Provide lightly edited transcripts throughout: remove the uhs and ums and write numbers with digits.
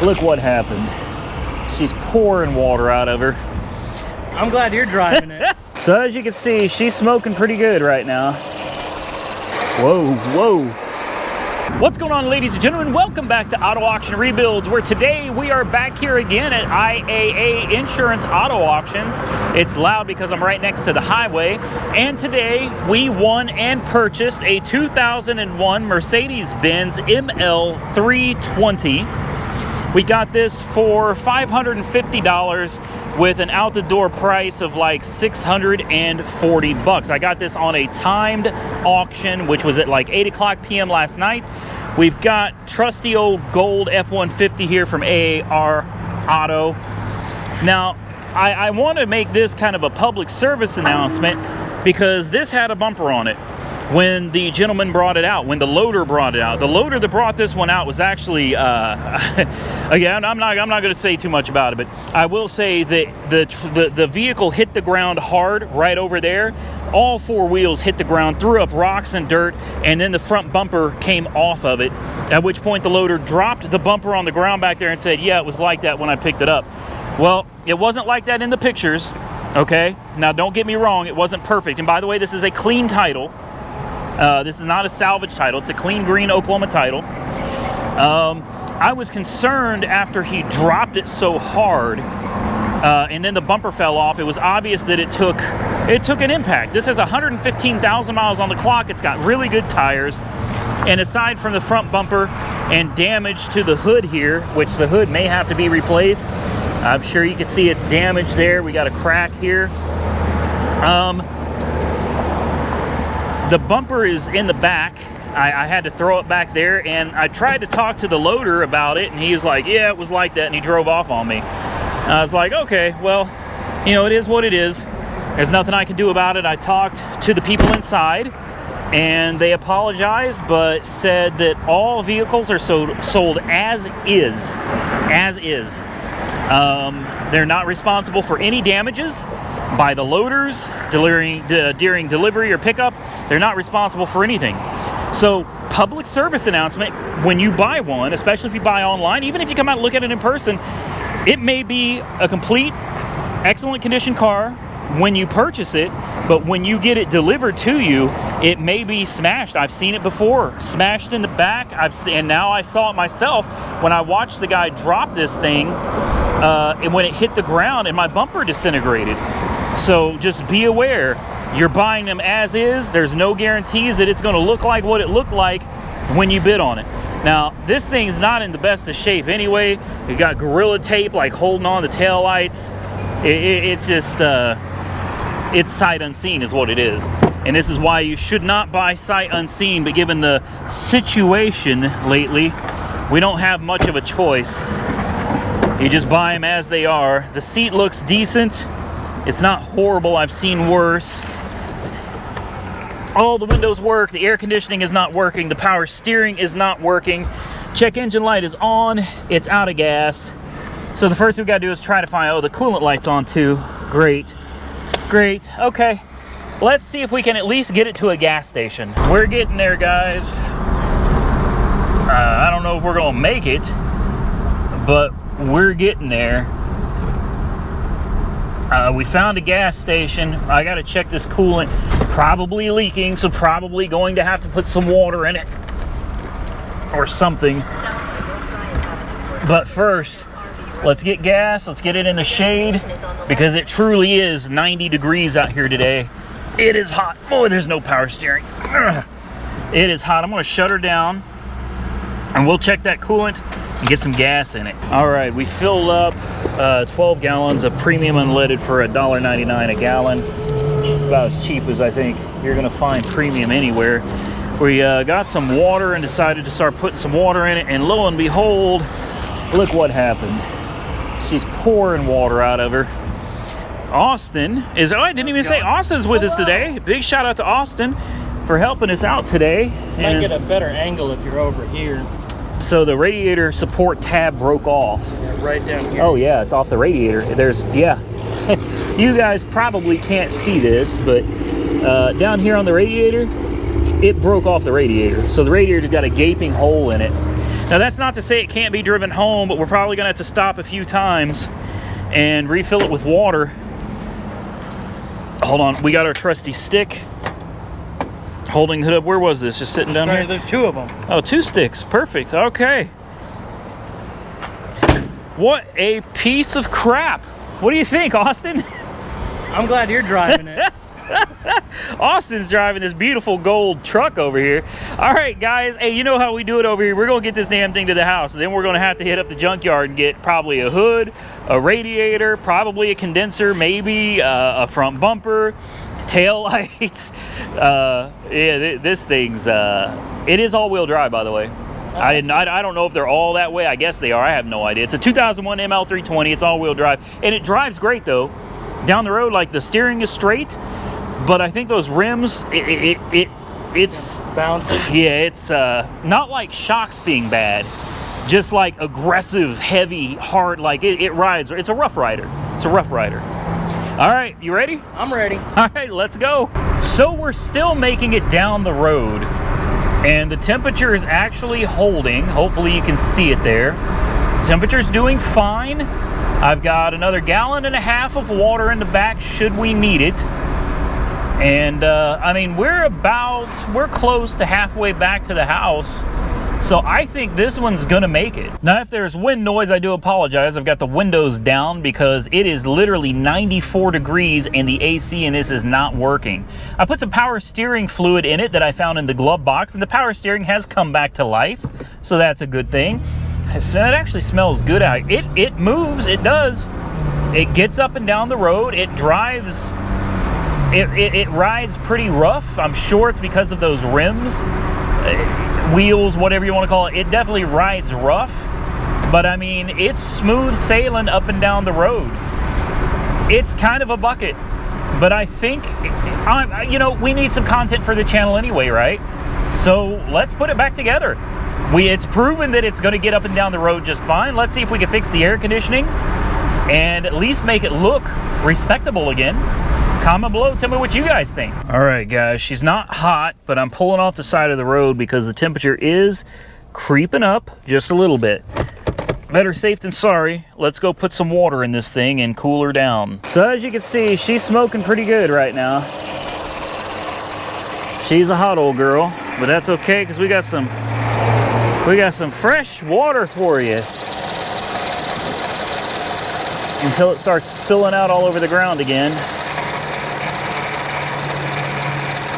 Look what happened. She's pouring water out of her. I'm glad you're driving it. So as you can see, she's smoking pretty good right now. Whoa, whoa. What's going on, ladies and gentlemen? Welcome back to Auto Auction Rebuilds, where today we are back here again at IAA Insurance Auto Auctions. It's loud because I'm right next to the highway. And today we won and purchased a 2001 Mercedes-Benz ML320. We got this for $550 with an out-the-door price of like $640. I got this on a timed auction, which was at like 8 p.m. last night. We've got trusty old gold F-150 here from AAR Auto. Now, I want to make this kind of a public service announcement because this had a bumper on it when the gentleman brought it out, when the loader brought it out. The loader that brought this one out was actually, again, I'm not going to say too much about it, but I will say that the vehicle hit the ground hard right over there. All four wheels hit the ground, threw up rocks and dirt, and then the front bumper came off of it, at which point the loader dropped the bumper on the ground back there and said, yeah, it was like that when I picked it up. Well, it wasn't like that in the pictures, okay? Now, don't get me wrong, it wasn't perfect. And by the way, this is a clean title. This is not a salvage title. It's a clean green Oklahoma title. I was concerned after he dropped it so hard and then the bumper fell off. It was obvious that it took an impact. This has 115,000 miles on the clock. It's got really good tires. And aside from the front bumper and damage to the hood here, which the hood may have to be replaced, I'm sure you can see it's damaged there. We got a crack here. The bumper is in the back. I had to throw it back there, and I tried to talk to the loader about it, and he was like, yeah, it was like that, and he drove off on me. I was like, okay, well, you know, it is what it is. There's nothing I can do about it. I talked to the people inside, and they apologized, but said that all vehicles are sold as is. As is. They're not responsible for any damages by the loaders during delivery or pickup. They're not responsible for anything. So, public service announcement, when you buy one, especially if you buy online, even if you come out and look at it in person, it may be a complete, excellent condition car when you purchase it, but when you get it delivered to you, it may be smashed. I've seen it before, smashed in the back. And now I saw it myself when I watched the guy drop this thing, and when it hit the ground and my bumper disintegrated. So just be aware, you're buying them as is. There's no guarantees that it's going to look like what it looked like when you bid on it. Now, this thing's not in the best of shape anyway. You got Gorilla Tape like holding on the tail lights. It's just, it's sight unseen is what it is. And this is why you should not buy sight unseen, but given the situation lately, we don't have much of a choice. You just buy them as they are. The seat looks decent. It's not horrible. I've seen worse. All the windows work. The air conditioning is not working. The power steering is not working. Check engine light is on. It's out of gas. So the first thing we gotta do is try to find, oh, the coolant light's on too. Great. Great. Okay. Let's see if we can at least get it to a gas station. We're getting there, guys. I don't know if we're gonna make it, but we're getting there. We found a gas station. I gotta check this coolant. Probably leaking, so probably going to have to put some water in it or something. But first, let's get gas. Let's get it in the shade because it truly is 90 degrees out here today. It is hot. Boy, there's no power steering. Ugh. It is hot. I'm gonna shut her down and we'll check that coolant and get some gas in it. All right, we filled up 12 gallons of premium unleaded for $1.99 a gallon. It's about as cheap as I think you're gonna find premium anywhere. We got some water and decided to start putting some water in it, and lo and behold, look what happened. She's pouring water out of her. Austin is, oh, I didn't even say Austin's with us today. Big shout out to Austin for helping us out today. You might get a better angle if you're over here. So the radiator support tab broke off. Yeah, right down here. Oh yeah, it's off the radiator. There's, yeah. You guys probably can't see this, but down here on the radiator, it broke off the radiator. So the radiator's got a gaping hole in it. Now that's not to say it can't be driven home, but we're probably gonna have to stop a few times and refill it with water. Hold on, we got our trusty stick holding the hood up. Where was this? Just sitting down here? There's 2 of them. Oh, 2 sticks. Perfect. Okay. What a piece of crap. What do you think, Austin? I'm glad you're driving it. Austin's driving this beautiful gold truck over here. All right, guys. Hey, you know how we do it over here. We're going to get this damn thing to the house. And then we're going to have to hit up the junkyard and get probably a hood, a radiator, probably a condenser, maybe a front bumper, tail lights. Yeah, this thing's... it is all-wheel drive, by the way. I don't know if they're all that way. I guess they are. I have no idea. It's a 2001 ML320. It's all-wheel drive. And it drives great, though. Down the road, like, the steering is straight. But I think those rims, it's bouncing. Yeah, it's not like shocks being bad, just like aggressive, heavy, hard. Like it rides. It's a rough rider. It's a rough rider. All right, you ready? I'm ready. All right, let's go. So we're still making it down the road, and the temperature is actually holding. Hopefully you can see it there. The temperature's doing fine. I've got another 1.5 gallons of water in the back should we need it. And I mean, we're close to halfway back to the house. So I think this one's gonna make it. Now, if there's wind noise, I do apologize. I've got the windows down because it is literally 94 degrees and the AC in this is not working. I put some power steering fluid in it that I found in the glove box, and the power steering has come back to life. So that's a good thing. It actually smells good out. It moves, it does. It gets up and down the road. It drives. It rides pretty rough. I'm sure it's because of those rims, wheels, whatever you want to call it. It definitely rides rough, but I mean, it's smooth sailing up and down the road. It's kind of a bucket, but I think, you know, we need some content for the channel anyway, right? So let's put it back together. It's proven that it's going to get up and down the road just fine. Let's see if we can fix the air conditioning and at least make it look respectable again. Comment below, tell me what you guys think. All right, guys, she's not hot, but I'm pulling off the side of the road because the temperature is creeping up just a little bit. Better safe than sorry. Let's go put some water in this thing and cool her down. So as you can see, she's smoking pretty good right now. She's a hot old girl, but that's okay because we got some fresh water for you. Until it starts spilling out all over the ground again.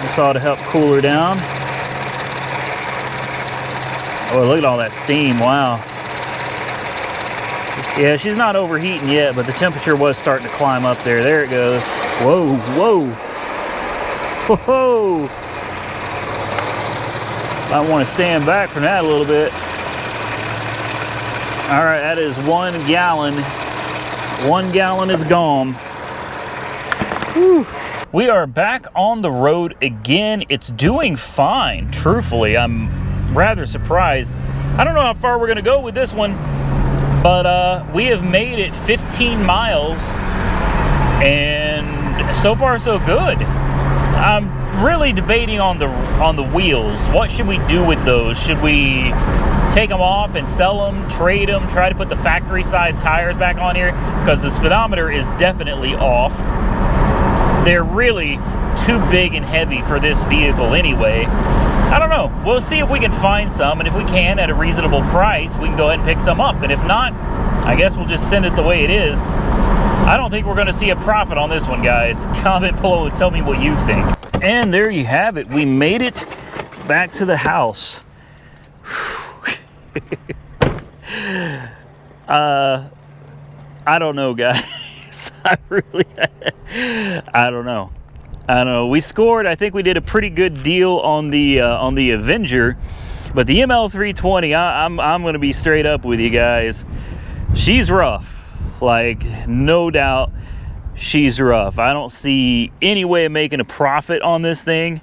This ought to help cool her down. Oh, look at all that steam, wow. Yeah, she's not overheating yet, but the temperature was starting to climb up there. There it goes. Whoa, whoa. Whoa. I want to stand back from that a little bit. All right, that is 1 gallon. 1 gallon is gone. Whew. We are back on the road again. It's doing fine, truthfully. I'm rather surprised. I don't know how far we're gonna go with this one, but we have made it 15 miles, and so far so good. I'm really debating on the wheels. What should we do with those? Should we take them off and sell them, trade them, try to put the factory size tires back on here? Because the speedometer is definitely off. They're really too big and heavy for this vehicle anyway. I don't know. We'll see if we can find some, and if we can at a reasonable price, we can go ahead and pick some up. And if not, I guess we'll just send it the way it is. I don't think we're going to see a profit on this one, guys. Comment below and tell me what you think. And there you have it. We made it back to the house. I don't know, guys. I don't know. We scored. I think we did a pretty good deal on the Avenger, but the ML320, I'm going to be straight up with you guys. She's rough. Like, no doubt, she's rough. I don't see any way of making a profit on this thing.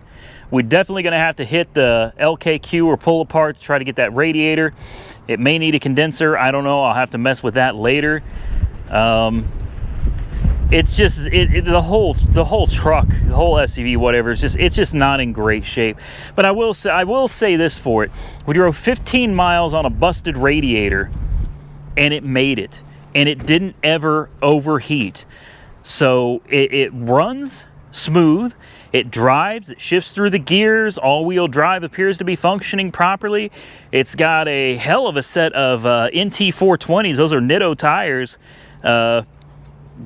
We're definitely going to have to hit the LKQ or pull apart to try to get that radiator. It may need a condenser. I don't know. I'll have to mess with that later. it's just the whole truck, the whole SUV, whatever, it's just not in great shape. But I will say this for it: we drove 15 miles on a busted radiator, and it made it, and it didn't ever overheat. So it runs smooth, it drives, it shifts through the gears, all-wheel drive appears to be functioning properly. It's got a hell of a set of NT420s. Those are Nitto tires.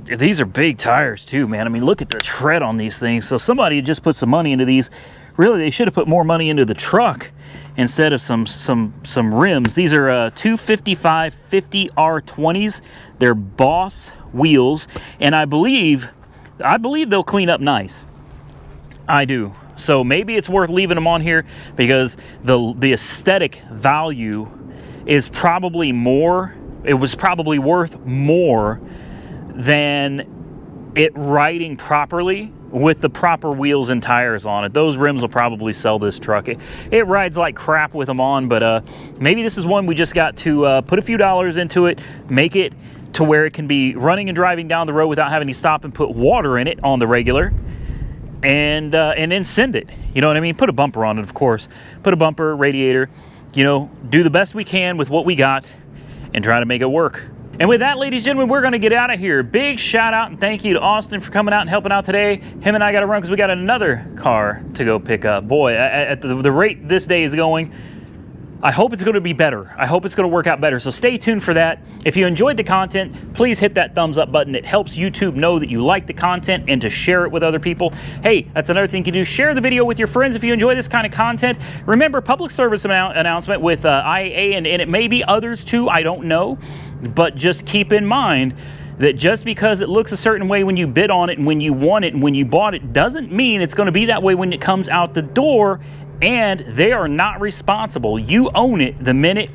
These are big tires too, man. I mean, look at the tread on these things. So somebody just put some money into these. Really, they should have put more money into the truck instead of some rims. These are 255 50R20s. They're Boss wheels, and I believe they'll clean up nice. I do. So maybe it's worth leaving them on here, because the aesthetic value is probably more. It was probably worth more than it riding properly with the proper wheels and tires on it. Those rims will probably sell this truck. It rides like crap with them on, but maybe this is one we just got to put a few dollars into it, make it to where it can be running and driving down the road without having to stop and put water in it on the regular, and then send it. You know what I mean? Put a bumper on it, of course. Put a bumper, radiator, you know, do the best we can with what we got and try to make it work. And with that, ladies and gentlemen, we're going to get out of here. Big shout out and thank you to Austin for coming out and helping out today. Him and I got to run because we got another car to go pick up. Boy, at the rate this day is going, I hope it's going to be better. I hope it's going to work out better. So stay tuned for that. If you enjoyed the content, please hit that thumbs up button. It helps YouTube know that you like the content and to share it with other people. Hey, that's another thing you can do. Share the video with your friends if you enjoy this kind of content. Remember, public service announcement with IAA, and it may be others too. I don't know. But just keep in mind that just because it looks a certain way when you bid on it and when you want it and when you bought it doesn't mean it's going to be that way when it comes out the door. And they are not responsible. You own it the minute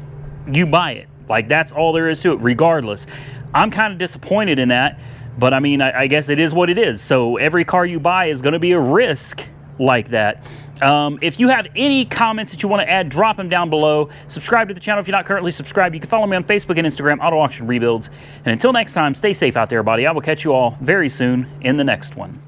you buy it. Like, that's all there is to it, regardless. I'm kind of disappointed in that, but I mean, I guess it is what it is. So every car you buy is going to be a risk like that. If you have any comments that you want to add, drop them down below. Subscribe to the channel if you're not currently subscribed. You can follow me on Facebook and Instagram, Auto Auction Rebuilds. And until next time, stay safe out there, everybody. I will catch you all very soon in the next one.